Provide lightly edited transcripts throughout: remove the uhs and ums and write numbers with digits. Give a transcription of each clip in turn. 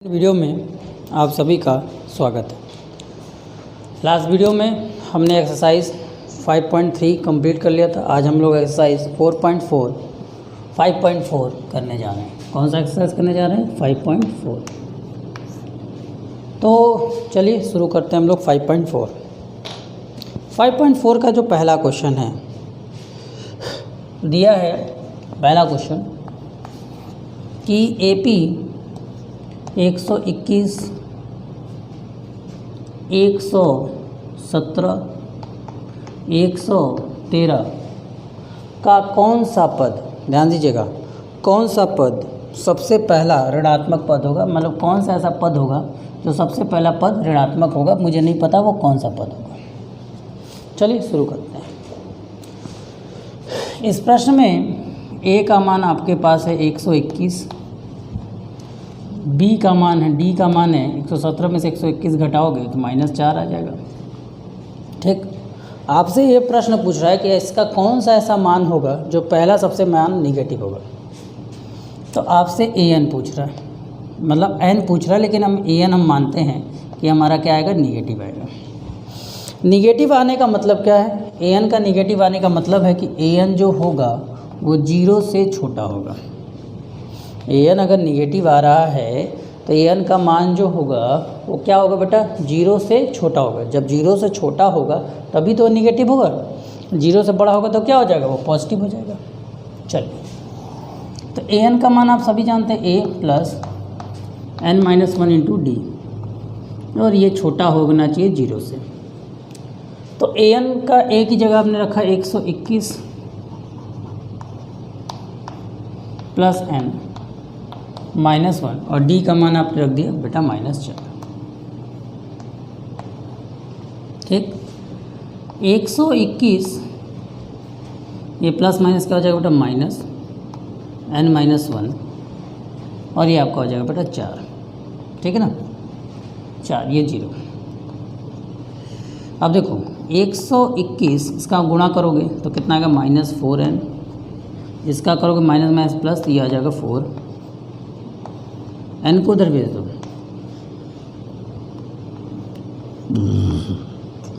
Video में आप सभी का स्वागत है। लास्ट वीडियो में हमने एक्सरसाइज 5.3 कंप्लीट कर लिया था। आज हम लोग एक्सरसाइज 4.4 5.4 करने जा रहे हैं। कौन सा एक्सरसाइज करने जा रहे हैं? 5.4। तो चलिए शुरू करते हैं हम लोग 5.4। 5.4 का जो पहला क्वेश्चन है दिया है, पहला क्वेश्चन कि एपी 121, 117, 113 का कौन सा पद, ध्यान दीजिएगा, कौन सा पद सबसे पहला ऋणात्मक पद होगा। मतलब कौन सा ऐसा पद होगा जो सबसे पहला पद ऋणात्मक होगा। मुझे नहीं पता वो कौन सा पद होगा। चलिए शुरू करते हैं। इस प्रश्न में ए का मान आपके पास है 121, बी का मान है, डी का मान है 117 में से 121 घटाओगे तो -4 आ जाएगा। ठीक, आपसे ये प्रश्न पूछ रहा है कि इसका कौन सा ऐसा मान होगा जो पहला सबसे मान निगेटिव होगा। तो आपसे ए एन पूछ रहा है, मतलब एन पूछ रहा है, लेकिन हम ए एन हम मानते हैं कि हमारा क्या आएगा, निगेटिव आएगा। निगेटिव आने का मतलब क्या है? ए एन का निगेटिव आने का मतलब है कि ए एन जो होगा वो 0 से छोटा होगा। ए एन अगर निगेटिव आ रहा है तो ए एन का मान जो होगा वो क्या होगा बेटा? 0 से छोटा होगा। जब 0 से छोटा होगा तभी तो निगेटिव होगा, 0 से बड़ा होगा तो क्या हो जाएगा, वो पॉजिटिव हो जाएगा। चलिए, तो ए एन का मान आप सभी जानते हैं, A plus N minus 1 into D, और ये छोटा होना चाहिए 0 से। तो ए एन का ए की जगह आपने रखा 121 प्लस एन -1, और डी का मान आपने रख दिया बेटा -4। ठीक, 121 ये प्लस माइनस क्या हो जाएगा बेटा, माइनस n माइनस 1, और ये आपका हो जाएगा बेटा 4। ठीक है ना, 4, ये 0। अब देखो 121 इसका गुणा करोगे तो कितना आएगा, -4n, इसका करोगे माइनस माइनस प्लस, तो ये आ जाएगा 4, एन को उधर भेज दो।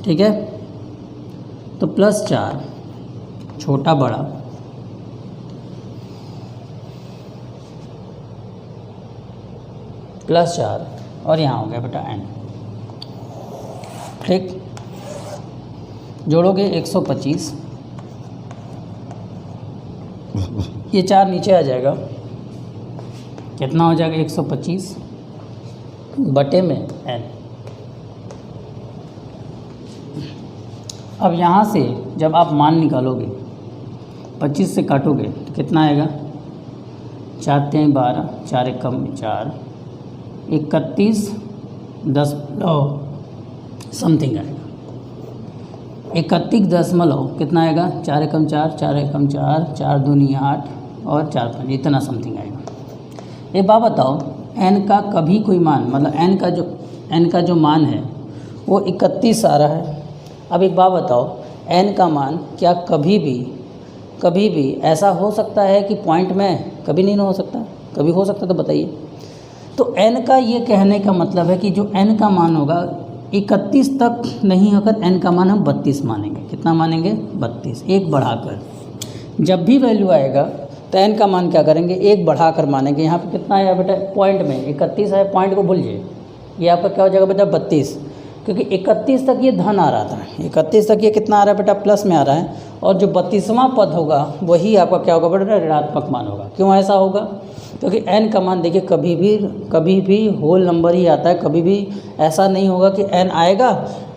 ठीक है, तो +4 छोटा बड़ा +4, और यहाँ हो गया बेटा एन। ठीक, जोड़ोगे 125, ये 4 नीचे आ जाएगा, कितना हो जाएगा, 125 बटे में n। अब यहाँ से जब आप मान निकालोगे 25 से काटोगे तो कितना आएगा, 4 3 12, 4 1 कम 4, 31 10 समथिंग आएगा, 31 दशमलव कितना आएगा, 4 1 कम 4, 4 1 कम 4, 4 दूनी 8, और 4 5, इतना समथिंग आएगा। एक बात बताओ, n का कभी कोई मान, मतलब n का जो मान है वो 31 आ रहा है। अब एक बात बताओ, n का मान क्या कभी भी ऐसा हो सकता है कि पॉइंट में? कभी नहीं हो सकता। कभी हो सकता तो बताइए। तो n का ये कहने का मतलब है कि जो n का मान होगा 31 तक नहीं होकर n का मान हम 32 मानेंगे। कितना मानेंगे? 32, एक बढ़ाकर। जब भी वैल्यू आएगा तो n का मान क्या करेंगे, एक बढ़ाकर मानेंगे। यहाँ पे कितना आया बेटा, पॉइंट में 31 है, पॉइंट को भूलिए, ये आपका क्या हो जाएगा बेटा, 32, क्योंकि 31 तक ये धन आ रहा था, 31 तक ये कितना आ रहा है बेटा, प्लस में आ रहा है, और जो 32वां पद होगा वही आपका क्या होगा बेटा, ऋणात्मक मान होगा। क्यों ऐसा होगा? क्योंकि n का मान देखिए कभी भी होल नंबर ही आता है। कभी भी ऐसा नहीं होगा कि n आएगा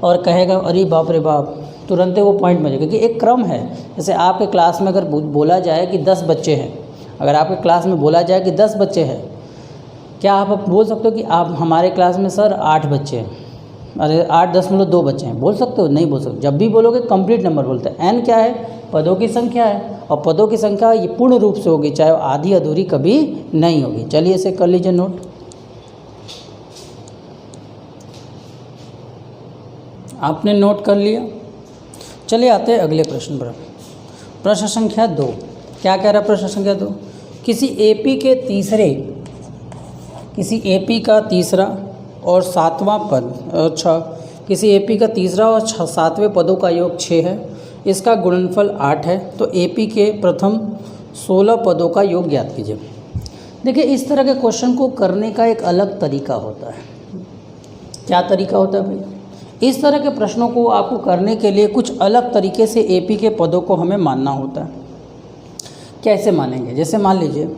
और कहेगा अरे बाप रे बाप, तुरंत वो पॉइंट में जाएगा, क्योंकि एक क्रम है। जैसे आपके क्लास में अगर बोला जाए कि 10 बच्चे हैं, अगर आपके क्लास में बोला जाए कि 10 बच्चे हैं, क्या आप बोल सकते हो कि आप हमारे क्लास में सर 8 बच्चे हैं, अरे 8.2 बच्चे हैं, बोल सकते हो? नहीं बोल सकते। जब भी बोलोगे कंप्लीट नंबर बोलते हैं। n क्या है? पदों की संख्या है, और पदों की संख्या ये पूर्ण रूप से होगी, चाहे आधी अधूरी कभी नहीं होगी। चलिए इसे कर लीजिए नोट। आपने नोट कर लिया। चलिए आते हैं अगले प्रश्न पर। प्रश्न संख्या 2 क्या कह रहा है? प्रश्न संख्या 2, किसी एपी के तीसरे किसी एपी का तीसरा और सातवां पद, अच्छा किसी एपी का तीसरा और सातवें पदों का योग 6 है, इसका गुणनफल 8 है, तो एपी के प्रथम 16 पदों का योग ज्ञात कीजिए। देखिए इस तरह के क्वेश्चन को करने का एक अलग तरीका होता है। क्या तरीका होता है भाई? इस तरह के प्रश्नों को आपको करने के लिए कुछ अलग तरीके से एपी के पदों को हमें मानना होता है। कैसे मानेंगे? जैसे मान लीजिए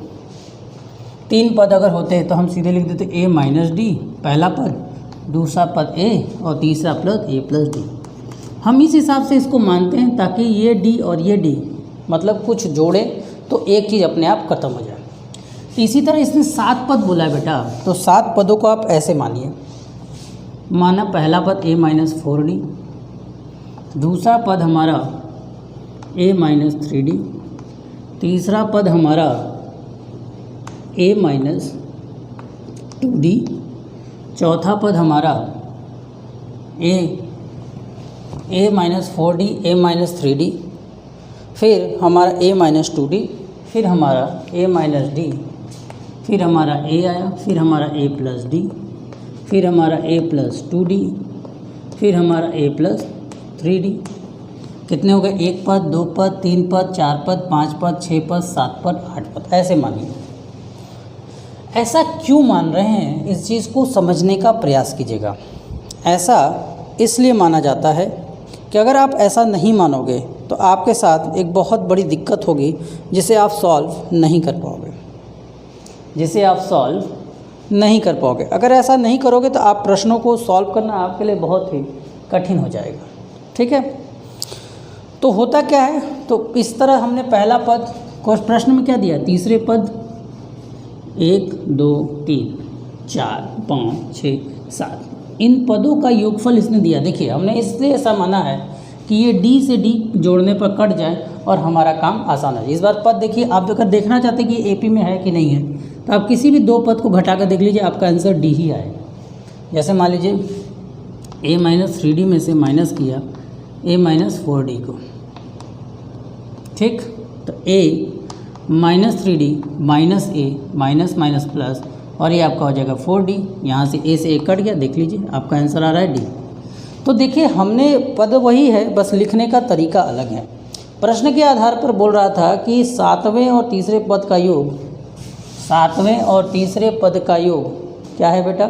3 पद अगर होते हैं तो हम सीधे लिख देते a माइनस डी, पहला पद, दूसरा पद a और तीसरा पद a प्लस डी। हम इस हिसाब से इसको मानते हैं ताकि ये d और ये d मतलब कुछ जोड़े तो एक चीज़ अपने आप खत्म हो जाए। तो इसी तरह इसने 7 पद बोला है बेटा, तो 7 पदों को आप ऐसे मानिए। माना पहला पद a माइनस 4d, दूसरा पद हमारा a माइनस 3d, तीसरा पद हमारा a माइनस 2d, चौथा पद हमारा a minus 4d, a minus 3d, फिर हमारा a माइनस 2d, फिर हमारा a माइनस d, फिर हमारा a आया, फिर हमारा a प्लस d, फिर हमारा a प्लस 2d, फिर हमारा a प्लस 3d। कितने हो गए? 1 पद, 2 पद, 3 पद, 4 पद, 5 पद, 6 पद, 7 पद, 8 पद, ऐसे मानिए। ऐसा क्यों मान रहे हैं, इस चीज़ को समझने का प्रयास कीजिएगा। ऐसा इसलिए माना जाता है कि अगर आप ऐसा नहीं मानोगे तो आपके साथ एक बहुत बड़ी दिक्कत होगी जिसे आप सॉल्व नहीं कर पाओगे। अगर ऐसा नहीं करोगे तो आप प्रश्नों को सॉल्व करना आपके लिए बहुत ही कठिन हो जाएगा। ठीक है, तो होता क्या है, तो इस तरह हमने पहला पद को प्रश्न में क्या दिया, तीसरे पद 1 2 3 4 5 6 7, इन पदों का योगफल इसने दिया। देखिए हमने इसलिए ऐसा माना है कि ये d से d जोड़ने पर कट जाए और हमारा काम आसान है। इस बार पद देखिए, आप अगर देखना चाहते हैं कि एपी में है कि नहीं है तो आप किसी भी 2 पद को घटा कर देख लीजिए, आपका आंसर d ही आएगा। जैसे मान लीजिए a माइनस 3d में से माइनस किया a माइनस 4d को, ठीक, तो a minus 3d minus a minus minus plus, और ये आपका हो जाएगा 4d। यहाँ से a से a कट गया, देख लीजिए आपका आंसर आ रहा है d। तो देखिए हमने पद वही है, बस लिखने का तरीका अलग है। प्रश्न के आधार पर बोल रहा था कि 7वें और तीसरे पद का योग, 7वें और तीसरे पद का योग क्या है बेटा,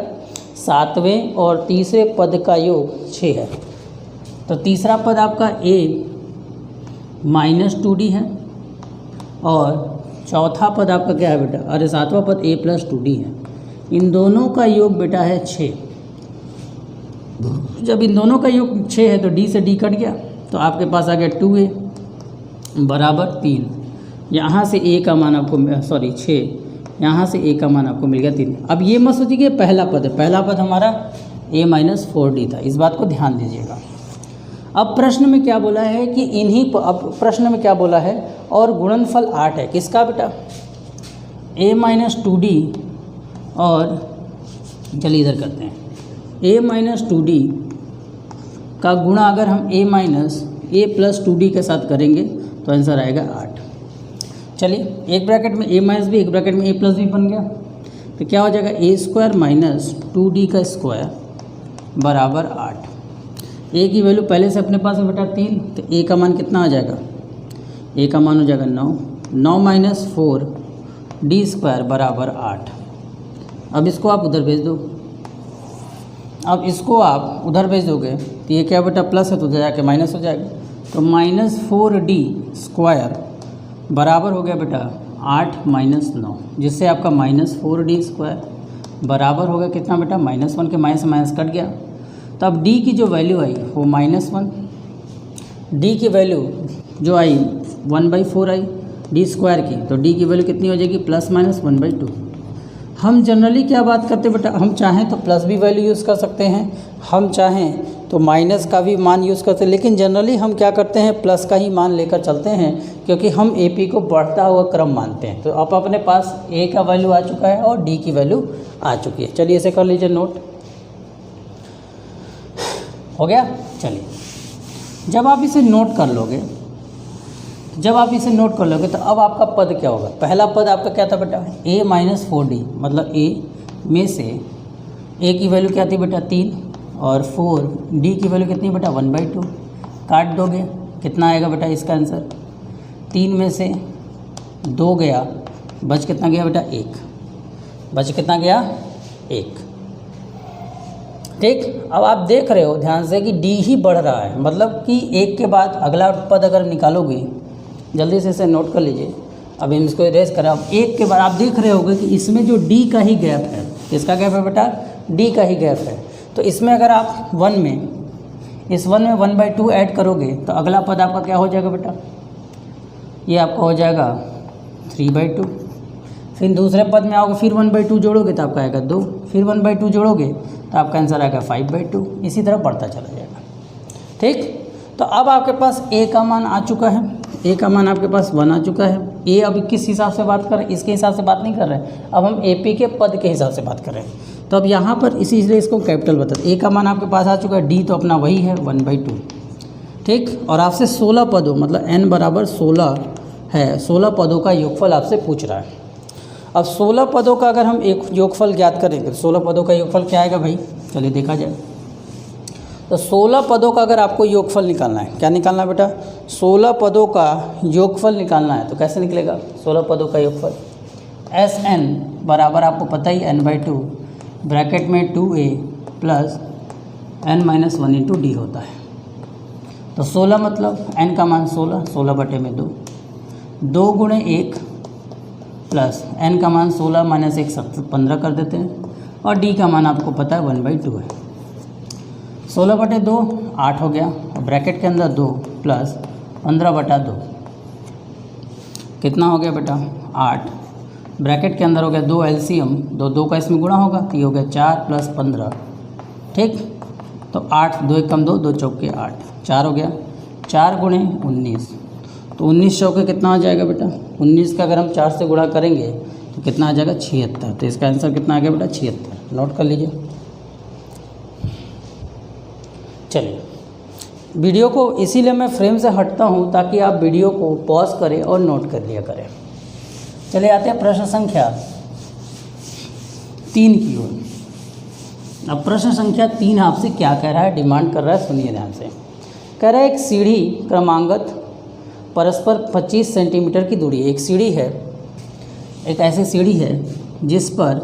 7वें और तीसरे पद का योग 6 है। तो तीसरा पद आपका a माइनस 2d है और चौथा पद आपका क्या है बेटा, अरे 7वां पद a प्लस 2d है। इन दोनों का योग बेटा है 6। जब इन दोनों का योग 6 है तो d से d कट गया, तो आपके पास आ गया 2a बराबर 3। यहाँ से a का मान आपको 6, यहाँ से a का मान आपको मिल गया 3। अब ये मत सोचिए कि पहला पद है, पहला पद हमारा a माइनस 4d था, इस बात को ध्यान दीजिएगा। अब प्रश्न में क्या बोला है कि अब प्रश्न में क्या बोला है, और गुणनफल 8 है, किसका बेटा, a माइनस 2d, और चलिए इधर करते हैं, a माइनस 2d का गुणा अगर हम a minus a plus 2d के साथ करेंगे तो आंसर आएगा 8। चलिए एक ब्रैकेट में a माइनस b, एक ब्रैकेट में a प्लस b बन गया, तो क्या हो जाएगा, a स्क्वायर माइनस 2d का स्क्वायर बराबर 8। a की वैल्यू पहले से अपने पास है बेटा 3, तो a का मान कितना आ जाएगा, a का मान हो जाएगा 9 माइनस 4d स्क्वायर बराबर 8। अब इसको आप उधर भेज दो, अब इसको आप उधर भेज दोगे तो ये क्या बेटा प्लस है तो उधर जाके माइनस हो जाएगा, तो माइनस 4d स्क्वायर बराबर हो गया बेटा 8 माइनस 9, जिससे आपका माइनस 4d स्क्वायर बराबर हो गया कितना बेटा, -1 के माइनस माइनस कट गया। तो अब d की जो वैल्यू आई वो -1, d की वैल्यू जो आई 1/4 आई d स्क्वायर की, तो d की वैल्यू कितनी हो जाएगी, प्लस माइनस 1/2। हम जनरली क्या बात करते हैं बेटा, हम चाहें तो प्लस भी वैल्यू यूज़ कर सकते हैं, हम चाहें तो माइनस का भी मान यूज़ करते हैं, लेकिन जनरली हम क्या करते हैं, प्लस का ही मान लेकर चलते हैं, क्योंकि हम एपी को बढ़ता हुआ क्रम मानते हैं। तो अब अपने पास a का वैल्यू आ चुका है और d की वैल्यू आ चुकी है। चलिए इसे कर लीजिए नोट, हो गया। चलिए जब आप इसे नोट कर लोगे, तो अब आपका पद क्या होगा, पहला पद आपका क्या था बेटा, a माइनस 4d, मतलब a में से ए की वैल्यू क्या थी बेटा 3 और 4 डी की वैल्यू कितनी बेटा 1/2 काट दोगे कितना आएगा बेटा इसका आंसर 3 में से 2 गया बच कितना गया बेटा 1 बच कितना गया 1। ठीक, अब आप देख रहे हो ध्यान से कि डी ही बढ़ रहा है, मतलब कि 1 के बाद अगला पद अगर निकालोगे, जल्दी से इसे नोट कर लीजिए। अब इसको इरेज करें। अब 1 के बाद आप देख रहे होगे कि इसमें जो डी का ही गैप है, किसका गैप है बेटा डी का ही गैप है। तो इसमें अगर आप 1 में इस 1 में 1/2 ऐड करोगे तो अगला पद आपका क्या हो जाएगा बेटा, ये आपका हो जाएगा 3/2। फिर दूसरे पद में आओगे, फिर 1/2 जोड़ोगे तो आपका आएगा 2, फिर 1/2 जोड़ोगे तो आपका आंसर आएगा 5/2। इसी तरह बढ़ता चला जाएगा। ठीक, तो अब आपके पास ए का मान आ चुका है, ए का मान आपके पास 1 आ चुका है। ए अभी किस हिसाब से बात कर रहे हैं, इसके हिसाब से बात नहीं कर रहे हैं, अब हम ए पी के पद के हिसाब से बात कर रहे हैं। तो अब यहाँ पर इसीलिए इसको कैपिटल बता, ए का मान आपके पास आ चुका है, डी तो अपना वही है 1/2। ठीक, और आपसे 16 पदों मतलब n बराबर 16 है, 16 पदों का योगफल आपसे पूछ रहा है। अब 16 पदों का अगर हम एक योगफल ज्ञात करेंगे तो 16 पदों का योगफल क्या आएगा भाई, चलिए देखा जाए। तो 16 पदों का अगर आपको योगफल निकालना है, क्या निकालना है बेटा 16 पदों का योगफल निकालना है, तो कैसे निकलेगा 16 पदों का योगफल, Sn बराबर आपको पता ही n/2 ब्रैकेट में 2a plus n-1 into D होता है। तो 16 मतलब n का मान 16, 16/2, 2 गुणे 1 प्लस n का मान 16 माइनस 1 15 कर देते हैं, और d का मान आपको पता है 1/2 है। 16/2 8 हो गया, और ब्रैकेट के अंदर 2 प्लस 15/2 कितना हो गया बेटा 8, ब्रैकेट के अंदर हो गया 2 एलसीएम, 2 का इसमें गुणा होगा तो ये हो गया 4 प्लस 15। ठीक, तो 8 2 1 कम 2 2 चौके 8 4 हो गया, 4 गुणे 19, तो 19 चौके कितना आ जाएगा बेटा 19 का अगर हम 4 से गुणा करेंगे तो कितना आ जाएगा 76। तो इसका आंसर कितना आ गया बेटा 76, नोट कर लीजिए। चलिए, वीडियो को इसीलिए मैं फ्रेम से हटता हूँ ताकि आप वीडियो को पॉज करें और नोट कर लिया करें। चलिए आते हैं प्रश्न संख्या 3 की ओर। अब प्रश्न संख्या 3 आपसे क्या कह रहा है, डिमांड कर रहा है, सुनिए ध्यान से। कह रहा है एक सीढ़ी क्रमांगत परस्पर 25 सेंटीमीटर की दूरी, एक सीढ़ी है, एक ऐसी सीढ़ी है जिस पर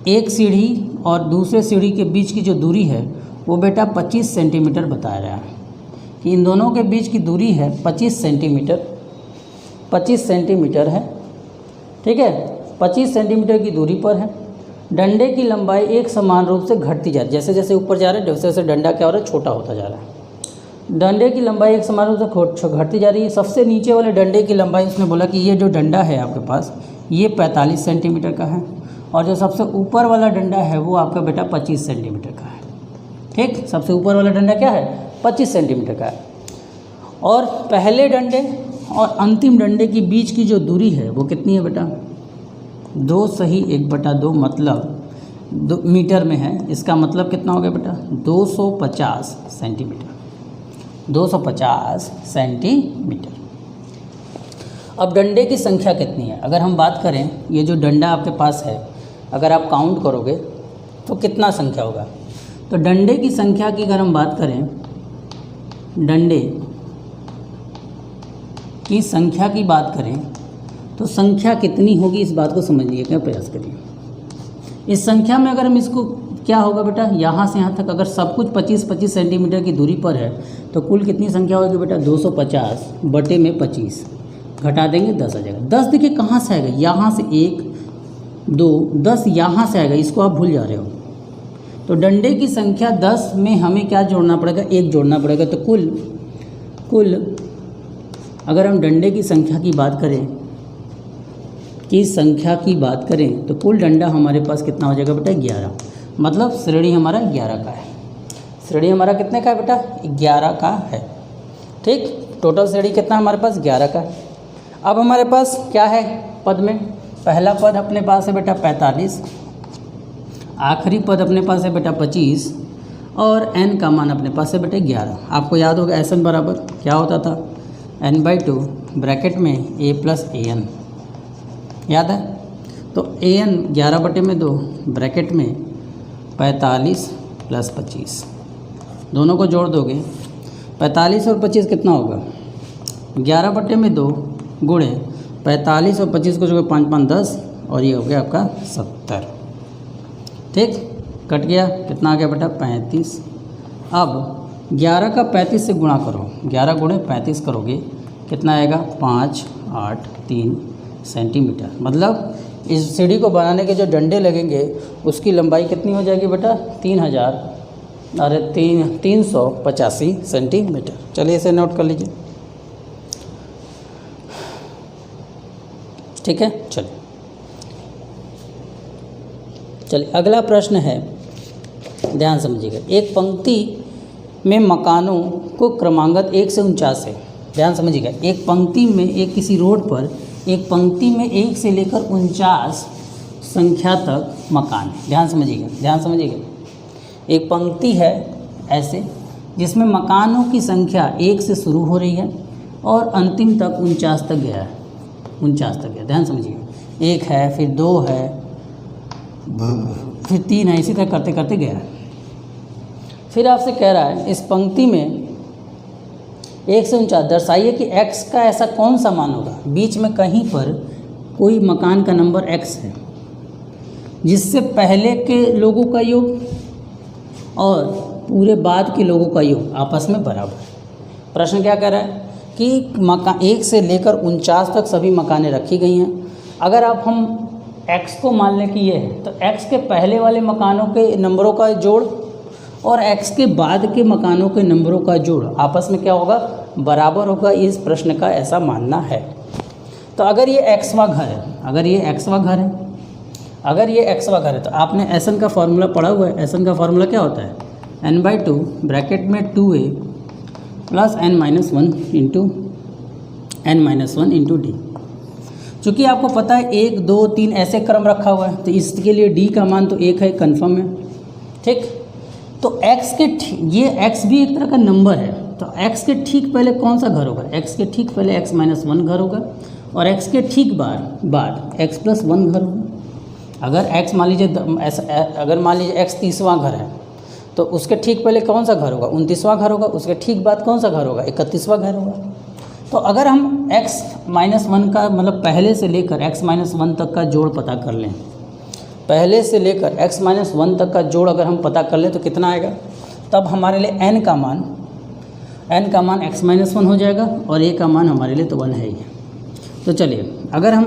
एक सीढ़ी और दूसरे सीढ़ी के बीच की जो दूरी है वो बेटा 25 सेंटीमीटर बताया रहा है कि इन दोनों के बीच की दूरी है 25 सेंटीमीटर है। ठीक है, 25 सेंटीमीटर की दूरी पर है। डंडे की लंबाई एक समान रूप से घटती जा रही है, जैसे जैसे ऊपर जा रहा है वैसे वैसे डंडा क्या हो रहा है छोटा होता जा रहा है। डंडे की लंबाई एक समान रूप से घटती जा रही है। सबसे नीचे वाले डंडे की लंबाई उसने बोला कि ये जो डंडा है आपके पास ये 45 सेंटीमीटर का है, और जो सबसे ऊपर वाला डंडा है वो आपका बेटा 25 सेंटीमीटर का है। ठीक, सबसे ऊपर वाला डंडा क्या है 25 सेंटीमीटर का है, और पहले डंडे और अंतिम डंडे के बीच की जो दूरी है वो कितनी है बेटा 2 सही 1/2 मतलब 2 मीटर में है। इसका मतलब कितना हो गया बेटा 250 सेंटीमीटर, 250 सेंटीमीटर। अब डंडे की संख्या कितनी है, अगर हम बात करें ये जो डंडा आपके पास है अगर आप काउंट करोगे तो कितना संख्या होगा। तो डंडे की संख्या की अगर हम बात करें, डंडे की संख्या की बात करें तो संख्या कितनी होगी इस बात को समझिए, क्या प्रयास करिए। इस संख्या में अगर हम इसको क्या होगा बेटा यहाँ से यहाँ तक अगर सब कुछ 25-25 सेंटीमीटर की दूरी पर है तो कुल कितनी संख्या होगी बेटा 250 बटे में 25 घटा देंगे 10 आ जाएगा। 10 देखिए कहाँ से आएगा, यहाँ से 1 2 10 यहाँ से आएगा, इसको आप भूल जा रहे हो। तो डंडे की संख्या 10 में हमें क्या जोड़ना पड़ेगा 1 जोड़ना पड़ेगा। तो कुल अगर हम डंडे की संख्या की बात करें तो कुल डंडा हमारे पास कितना हो जाएगा बेटा 11, मतलब श्रेणी हमारा 11 का है। श्रेणी हमारा कितने का है बेटा 11 का है। ठीक, टोटल श्रेणी कितना हमारे पास 11 का है। अब हमारे पास क्या है पद में, पहला पद अपने पास है बेटा 45, आखिरी पद अपने पास है बेटा 25, और n का मान अपने पास है बेटा 11। आपको याद होगा Sn बराबर क्या होता था n/2 ब्रैकेट में a + an, याद है। तो an 11/2 ब्रैकेट में 45 + 25, दोनों को जोड़ दोगे 45 और 25 कितना होगा 11/2 गुणे 45 और 25 को जो 5 5 10 और ये हो गया आपका 70। ठीक, कट गया, कितना आ गया बेटा 35। अब 11 का 35 से गुणा करो, 11 गुणे 35 करोगे कितना आएगा 5 8 3 सेंटीमीटर। मतलब इस सीढ़ी को बनाने के जो डंडे लगेंगे उसकी लंबाई कितनी हो जाएगी बेटा 385 सेंटीमीटर। चलिए इसे नोट कर लीजिए। ठीक है, चलिए अगला प्रश्न है, ध्यान समझिएगा। एक पंक्ति में मकानों को क्रमांकन 1 से 49 है। ध्यान समझिएगा, एक पंक्ति में एक किसी रोड पर एक पंक्ति में 1 से लेकर 49 संख्या तक मकान है। ध्यान समझिएगा। एक पंक्ति है ऐसे जिसमें मकानों की संख्या 1 से शुरू हो रही है और अंतिम तक 49 तक गया है। ध्यान समझिएगा, 1 है, फिर 2 है, फिर 3 है, इसी तरह करते करते गया है। फिर आपसे कह रहा है इस पंक्ति में 1 से 49 दर्शाइए कि x का ऐसा कौन सा मान होगा, बीच में कहीं पर कोई मकान का नंबर x है जिससे पहले के लोगों का योग और पूरे बाद के लोगों का योग आपस में बराबर है। प्रश्न क्या कह रहा है कि मकान 1 से लेकर 49 तक सभी मकानें रखी गई हैं। अगर आप हम x को मान लें कि ये है, तो x के पहले वाले मकानों के नंबरों का जोड़ और x के बाद के मकानों के नंबरों का जोड़ आपस में क्या होगा, बराबर होगा। इस प्रश्न का ऐसा मानना है। तो अगर ये xवां घर है, तो आपने SN का फार्मूला पढ़ा हुआ है। SN का फार्मूला क्या होता है, n/2 ब्रैकेट में 2a + n-1 इंटू d। चूँकि आपको पता है 1 2 3 ऐसे क्रम रखा हुआ है, तो इसके लिए d का मान तो 1 है, कन्फर्म है। ठीक, तो ये x भी एक तरह का नंबर है, तो x के ठीक पहले कौन सा घर होगा, x के ठीक पहले x-1 घर होगा और x के ठीक बाद x+1 घर होगा। अगर x मान लीजिए x 30वां घर है, तो उसके ठीक पहले कौन सा घर होगा, 29वां घर होगा। उसके ठीक बाद कौन सा घर होगा, 31वां घर होगा। तो अगर हम x-1 का मतलब पहले से लेकर x-1 तक का जोड़ पता कर लें, पहले से लेकर x-1 तक का जोड़ अगर हम पता कर लें तो कितना आएगा, तब हमारे लिए n का मान x-1 हो जाएगा और a का मान हमारे लिए तो 1 है ही। तो चलिए अगर हम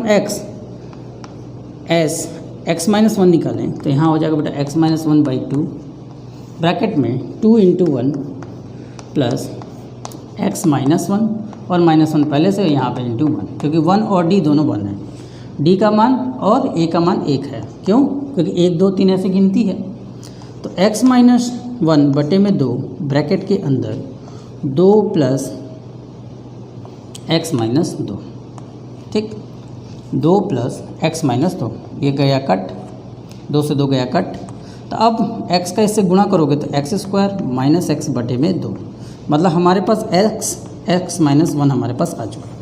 x-1 निकालें तो यहाँ हो जाएगा बेटा x-1/2 ब्रैकेट में 2 × 1 प्लस x-1 और -1 पहले से यहाँ पे × 1, क्योंकि 1 और d दोनों 1 है। d का मान और a का मान 1 है। क्यों, क्योंकि 1 2 3 ऐसे गिनती है। तो x-1/2 ब्रैकेट के अंदर 2 + x-2। ठीक, 2 + x-2, ये गया कट, 2 से 2 गया कट। तो अब x का इससे गुणा करोगे तो x² - x/2, मतलब हमारे पास x-1 हमारे पास आ चुका है।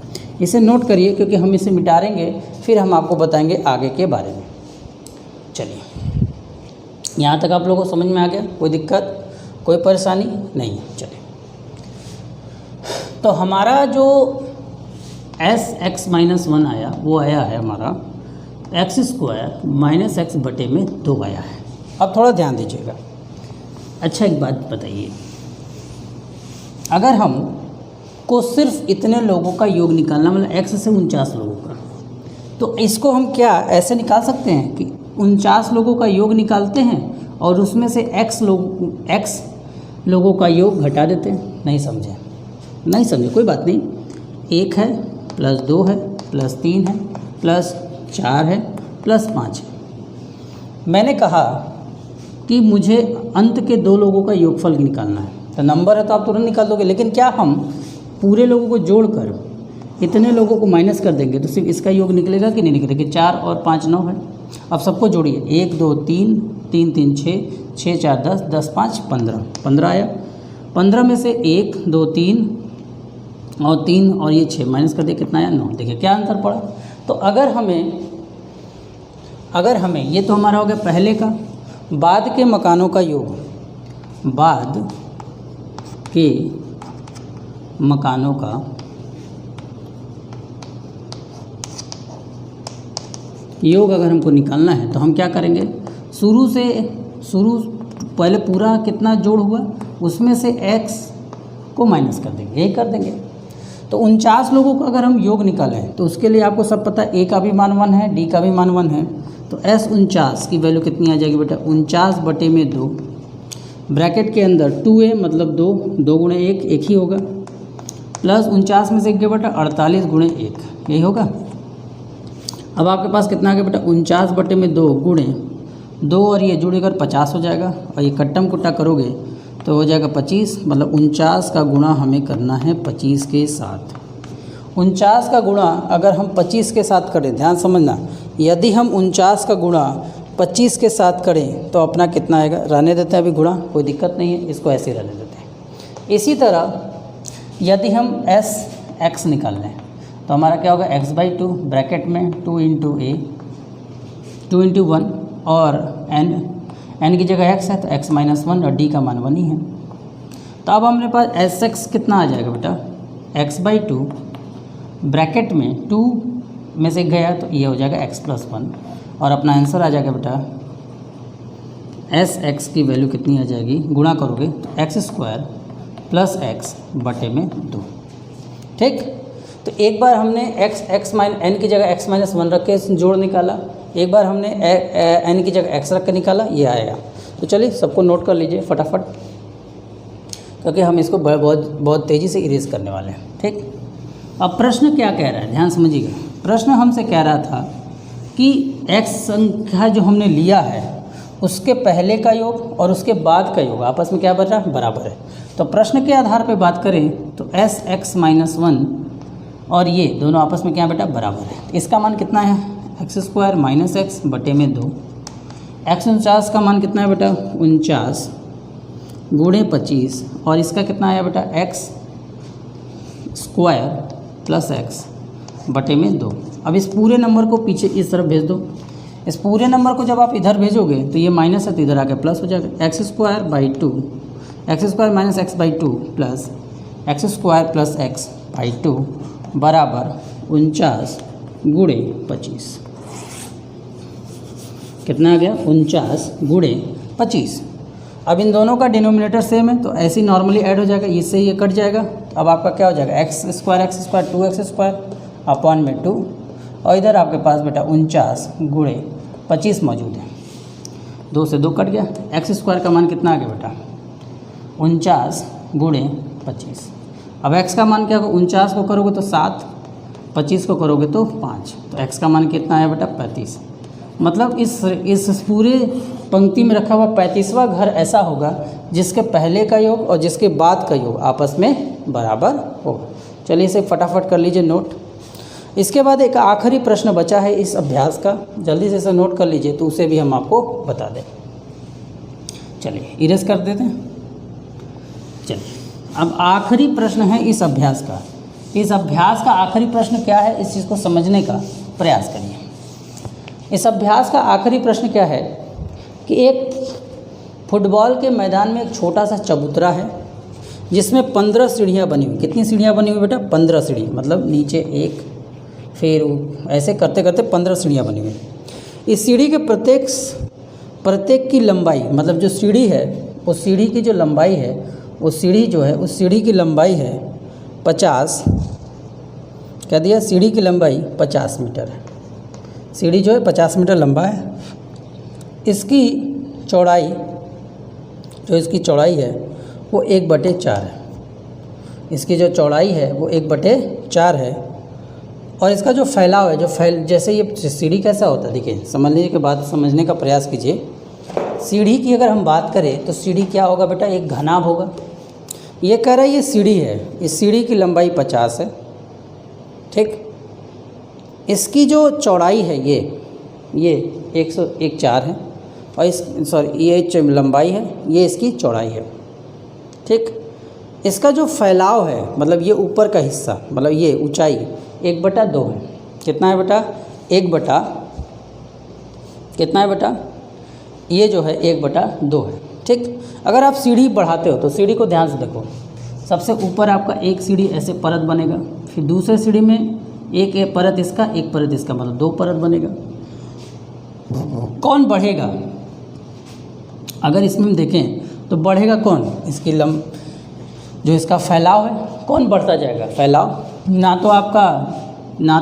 इसे नोट करिए क्योंकि हम इसे मिटाएंगे, फिर हम आपको बताएंगे आगे के बारे में। चलिए यहाँ तक आप लोगों को समझ में आ गया, कोई दिक्कत कोई परेशानी नहीं। चलिए, तो हमारा जो x-1 आया वो आया है हमारा x² - x/2 आया है। अब थोड़ा ध्यान दीजिएगा। अच्छा, एक बात बताइए, अगर हम को सिर्फ इतने लोगों का योग निकालना, मतलब x से 49 लोगों का, तो इसको हम क्या ऐसे निकाल सकते हैं कि 49 लोगों का योग निकालते हैं और उसमें से x लोगों का योग घटा देते हैं। नहीं समझे, कोई बात नहीं। 1 है प्लस 2 है प्लस 3 है प्लस 4 है प्लस 5 है। मैंने कहा कि मुझे अंत के 2 लोगों का योगफल निकालना है, तो नंबर है तो आप तुरंत निकाल दोगे। लेकिन क्या हम पूरे लोगों को जोड़कर इतने लोगों को माइनस कर देंगे तो सिर्फ इसका योग निकलेगा कि नहीं निकलेगा। 4 और 5 9 है। अब सबको जोड़िए, 1 2 3 3 3 6 6 4 10 10 5 15 आया। 15 में से 1 2 3 और 3 और ये 6 माइनस कर दिए, कितना आया 9। देखिए क्या अंतर पड़ा। तो अगर हमें अगर हमें, ये तो हमारा हो गया पहले का, बाद के मकानों का योग, बाद के मकानों का योग अगर हमको निकालना है तो हम क्या करेंगे, शुरू पहले पूरा कितना जोड़ हुआ उसमें से x को माइनस कर देंगे, यही कर देंगे। तो 49 लोगों का अगर हम योग निकालें तो उसके लिए आपको सब पता है, a का भी मान 1 है, d का भी मान 1 है। तो s 49 की वैल्यू कितनी आ जाएगी बेटा, 49/2, ब्रैकेट के अंदर 2a मतलब 2 गुणे 1 ही होगा, प्लस 49 में से एक गया बेटा 48 गुणे 1, यही होगा। अब आपके पास कितना आ गया बेटा, 49/2 गुणे 2 और ये जुड़ेगा 50 हो जाएगा, और ये कट्टम कुट्टा करोगे तो हो जाएगा 25, मतलब 49 का गुणा हमें करना है 25 के साथ। 49 का गुणा अगर हम 25 के साथ करें, ध्यान समझना, यदि हम 49 का गुणा 25 के साथ करें तो अपना कितना आएगा, रहने देते हैं अभी गुणा, कोई दिक्कत नहीं है, इसको ऐसे रहने देते हैं। इसी तरह यदि हम x निकाल लें तो हमारा क्या होगा, x/2 ब्रैकेट में 2 × 1 और n की जगह x है तो x - 1 और d का मान 1 ही है। तो अब हमारे पास sx कितना आ जाएगा बेटा, x/2 ब्रैकेट में 2 में से गया तो ये हो जाएगा x + 1, और अपना आंसर आ जाएगा बेटा sx की वैल्यू कितनी आ जाएगी, गुणा करोगे तो x² + x/2। ठीक, तो एक बार हमने n की जगह x - 1 रख के जोड़ निकाला, एक बार हमने n की जगह x रख के निकाला, ये आया। तो चलिए सबको नोट कर लीजिए फटाफट, क्योंकि हम इसको बहुत तेज़ी से इरेज करने वाले हैं। ठीक, अब प्रश्न क्या कह रहा है, ध्यान समझिएगा। प्रश्न हमसे कह रहा था कि x संख्या जो हमने लिया है उसके पहले का योग और उसके बाद का योग आपस में क्या बचा, बराबर है। तो प्रश्न के आधार पर बात करें तो sx - 1 और ये दोनों आपस में क्या बेटा, बराबर है। इसका मान कितना है, x² - x/2। x 49 का मान कितना है बेटा, 49 गुणे 25, और इसका कितना आया बेटा, x² + x/2। अब इस पूरे नंबर को पीछे इस तरफ भेज दो। इस पूरे नंबर को जब आप इधर भेजोगे तो ये माइनस है तो इधर आके प्लस हो जाएगा, x² - x/2 plus x² + x/2 बराबर 49 गुणे 25। कितना आ गया, 49 गुणे 25। अब इन दोनों का डिनोमिनेटर सेम है तो ऐसे ही नॉर्मली ऐड हो जाएगा, इससे ये कट जाएगा। अब आपका क्या हो जाएगा, x² 2x² अपॉन में 2, और इधर आपके पास बेटा 49 गुणे 25 मौजूद है। 2 से 2 कट गया, x² का मान कितना आ गया बेटा, 49 गुणे 25। अब x का मान क्या होगा, 49 को करोगे तो 7, 25 को करोगे तो 5, तो x का मान कितना आया बेटा, 35। मतलब इस पूरे पंक्ति में रखा हुआ 35वां घर ऐसा होगा जिसके पहले का योग और जिसके बाद का योग आपस में बराबर होगा। चलिए इसे फटाफट कर लीजिए नोट। इसके बाद एक आखिरी प्रश्न बचा है इस अभ्यास का, जल्दी से इसे नोट कर लीजिए तो उसे भी हम आपको बता दें। चलिए इरेज कर देते हैं। चलिए अब आखिरी प्रश्न है इस अभ्यास का। इस अभ्यास का आखिरी प्रश्न क्या है, इस चीज़ को समझने का प्रयास करिए। इस अभ्यास का आखिरी प्रश्न क्या है कि एक फुटबॉल के मैदान में एक छोटा सा चबूतरा है जिसमें 15 सीढ़ियाँ बनी हुई। कितनी सीढ़ियाँ बनी हुई बेटा, 15 सीढ़ी, मतलब नीचे एक, फिर ऐसे करते करते 15 सीढ़ियाँ बनी हुई। इस सीढ़ी के प्रत्येक की लंबाई, मतलब जो सीढ़ी है उस सीढ़ी की जो लंबाई है, उस सीढ़ी की लंबाई है 50, कह दिया सीढ़ी की लंबाई 50 मीटर है। सीढ़ी जो है 50 मीटर लंबा है। इसकी चौड़ाई है वो 1/4 है। इसकी जो चौड़ाई है वो 1/4 है। और इसका जो फैलाव है, जैसे ये सीढ़ी कैसा होता है, देखिए समझने के बाद समझने का प्रयास कीजिए। सीढ़ी की अगर हम बात करें तो सीढ़ी क्या होगा बेटा, एक घनाभ होगा। ये कह रहा है ये सीढ़ी है, इस सीढ़ी की लंबाई 50 है, ठीक। इसकी जो चौड़ाई है ये 104 है, और ये लंबाई है, ये इसकी चौड़ाई है, ठीक। इसका जो फैलाव है, मतलब ये ऊपर का हिस्सा, मतलब ये ऊंचाई 1/2 है। कितना है बेटा, 1/2 कितना है बेटा, ये जो है 1/2 है। ठीक, अगर आप सीढ़ी बढ़ाते हो तो सीढ़ी को ध्यान से देखो, सबसे ऊपर आपका एक सीढ़ी ऐसे परत बनेगा, फिर दूसरे सीढ़ी में एक परत इसका, एक परत इसका, मतलब 2 परत बनेगा। कौन बढ़ेगा? अगर इसमें हम देखें तो बढ़ेगा कौन? इसकी जो इसका फैलाव है, कौन बढ़ता जाएगा? फैलाव। ना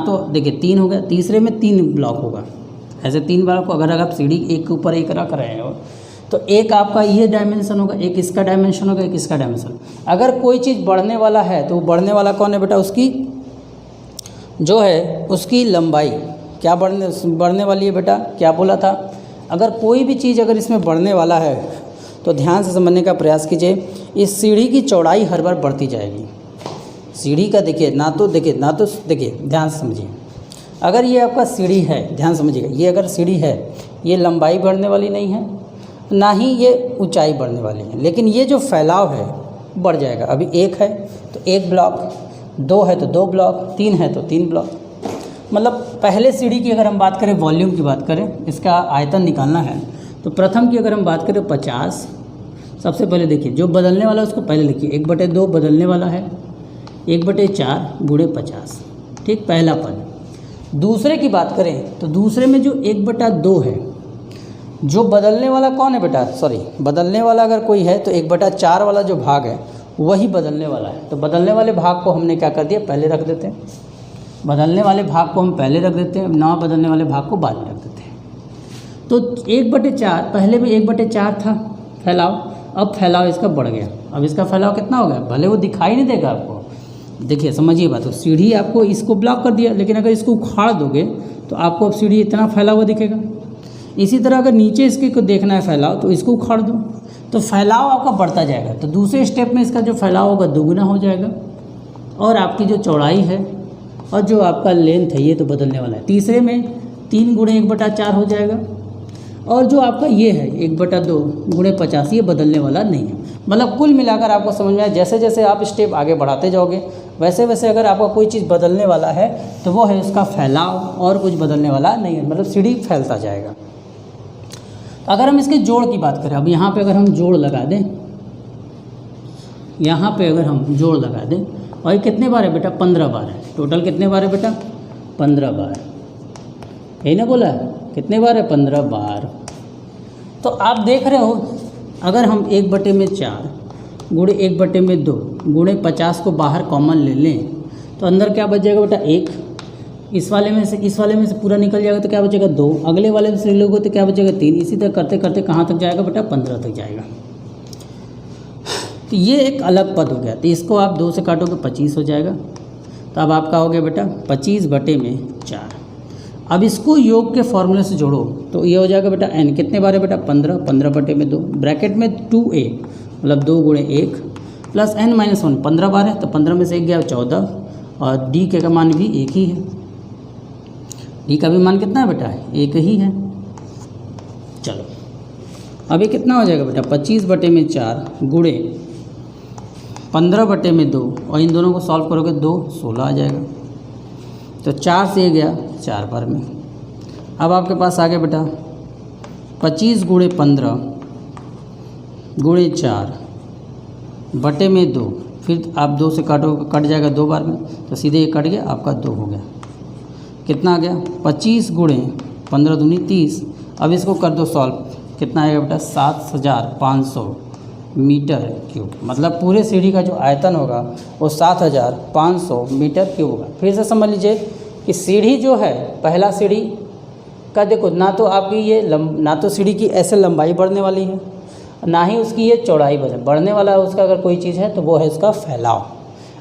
तो देखिए 3 हो गया, तीसरे में 3 ब्लॉक होगा, ऐसे 3 ब्लॉक को अगर आप सीढ़ी एक के ऊपर एक रख रहे हो तो एक आपका ये डायमेंशन होगा, एक इसका डायमेंशन होगा, एक इसका डायमेंशन। अगर कोई चीज़ बढ़ने वाला है तो वो बढ़ने वाला कौन है बेटा? उसकी जो है उसकी लंबाई क्या बढ़ने वाली है बेटा? क्या बोला था? अगर कोई भी चीज़ अगर इसमें बढ़ने वाला है तो ध्यान से समझने का प्रयास कीजिए, इस सीढ़ी की चौड़ाई हर बार बढ़ती जाएगी। सीढ़ी का देखिए, ना तो देखिए ध्यान से समझिए, अगर ये आपका सीढ़ी है, ध्यान समझिएगा, ये अगर सीढ़ी है, ये लंबाई बढ़ने वाली नहीं है, ना ही ये ऊंचाई बढ़ने वाली है, लेकिन ये जो फैलाव है बढ़ जाएगा। अभी 1 है तो 1 ब्लॉक, 2 है तो 2 ब्लॉक, 3 है तो 3 ब्लॉक। मतलब पहले सीढ़ी की अगर हम बात करें, वॉल्यूम की बात करें, इसका आयतन निकालना है तो प्रथम की अगर हम बात करें 50, सबसे पहले देखिए जो बदलने वाला है उसको पहले लिखिए, 1/2 बदलने वाला है, 1/4 गुणे 50। ठीक, पहला पद। दूसरे की बात करें तो दूसरे में जो 1/2 है, जो बदलने वाला कौन है बेटा? बदलने वाला अगर कोई है तो 1/4 वाला जो भाग है वही बदलने वाला है। तो बदलने वाले भाग को हमने क्या कर दिया? पहले रख देते हैं। बदलने वाले भाग को हम पहले रख देते हैं, ना बदलने वाले भाग को बाद में रख देते हैं। तो 1/4, पहले भी 1/4 था फैलाव, अब फैलाव इसका बढ़ गया। अब इसका फैलाव कितना हो गया? भले वो दिखाई नहीं देगा आपको, देखिए समझिए बात। तो सीढ़ी आपको इसको ब्लॉक कर दिया, लेकिन अगर इसको उखाड़ दोगे तो आपको अब सीढ़ी इतना फैला हुआ दिखेगा। इसी तरह अगर नीचे इसके को देखना है फैलाव तो इसको उखाड़ दो तो फैलाव आपका बढ़ता जाएगा। तो दूसरे स्टेप में इसका जो फैलाव होगा दोगुना हो जाएगा, और आपकी जो चौड़ाई है और जो आपका लेंथ है ये तो बदलने वाला है। तीसरे में 3 गुणे 1/4 हो जाएगा, और जो आपका ये है 1/2 गुणे 50 ये बदलने वाला नहीं है। मतलब कुल मिलाकर आपको समझ में आया, जैसे जैसे आप स्टेप आगे बढ़ाते जाओगे वैसे वैसे अगर आपका कोई चीज़ बदलने वाला है तो वो है उसका फैलाव, और कुछ बदलने वाला नहीं है, मतलब सीढ़ी फैलता जाएगा। अगर हम इसके जोड़ की बात करें, अब यहाँ पे अगर हम जोड़ लगा दें, यहाँ पे अगर हम जोड़ लगा दें, और ये कितने बार है बेटा? 15 बार है। टोटल कितने बार है बेटा? 15 बार। यही ना बोला है? कितने बार है? 15 बार। तो आप देख रहे हो, अगर हम 1/4 गुणे 1/2 गुणे 50 को बाहर कॉमन ले लें तो अंदर क्या बच जाएगा बेटा? 1। इस वाले में से पूरा निकल जाएगा तो क्या बचेगा? 2। अगले वाले से लोगे तो क्या बचेगा? 3। इसी तरह करते करते कहाँ तक जाएगा बेटा? 15 तक जाएगा। तो ये एक अलग पद हो गया। तो इसको आप 2 से काटोगे 25 हो जाएगा। तो अब आपका हो गया बेटा 25/4। अब इसको योग के फॉर्मूले से जोड़ो तो ये हो जाएगा बेटा n। कितने बार है बेटा? 15। 15/2 ब्रैकेट में 2a मतलब 2 गुणे 1 प्लस n-1 15 बार है, तो 15 में से 1 गया 14, और d के का मान भी 1 ही है। d का भी मान कितना है बेटा? 1 ही है। चलो अब ये कितना हो जाएगा बेटा? 25/4 गुणे 15/2, और इन दोनों को सॉल्व करोगे 2 16 आ जाएगा। तो 4 से ये गया 4 बार में। अब आपके पास आ गया बेटा 25 गुणे 15 गुणे 4/2, फिर आप 2 से काटोगे, कट जाएगा 2 बार में, तो सीधे ये कट गया, आपका 2 हो गया। कितना आ गया? 25 गुणे 15 दूनी 30। अब इसको कर दो सॉल्व, कितना आएगा बेटा? 7500 मीटर क्यूब। मतलब पूरे सीढ़ी का जो आयतन होगा वो 7500 मीटर क्यूब होगा। फिर से समझ लीजिए कि सीढ़ी जो है, पहला सीढ़ी का देखो, ना तो आपकी ये ना तो सीढ़ी की ऐसे लंबाई बढ़ने वाली है, ना ही उसकी ये चौड़ाई बढ़ने वाला है। उसका अगर कोई चीज़ है तो वो है इसका फैलाव।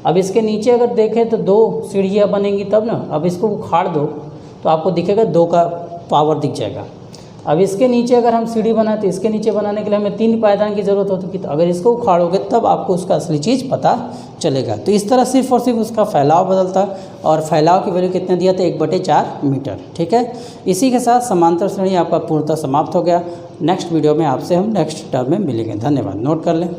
अब इसके नीचे अगर देखें तो 2 सीढ़ियाँ बनेंगी तब ना। अब इसको उखाड़ दो तो आपको दिखेगा 2 का पावर दिख जाएगा। अब इसके नीचे अगर हम सीढ़ी बनाए तो इसके नीचे बनाने के लिए हमें 3 पायदान की ज़रूरत होती है। तो अगर इसको उखाड़ोगे तब आपको उसका असली चीज़ पता चलेगा। तो इस तरह सिर्फ और सिर्फ उसका फैलाव बदलता, और फैलाव की वैल्यू कितने दिया था? 1/4 मीटर। ठीक है, इसी के साथ समांतर श्रेणी आपका पूर्णतः समाप्त हो गया। नेक्स्ट वीडियो में आपसे हम नेक्स्ट टर्म में मिलेंगे। धन्यवाद। नोट कर लें।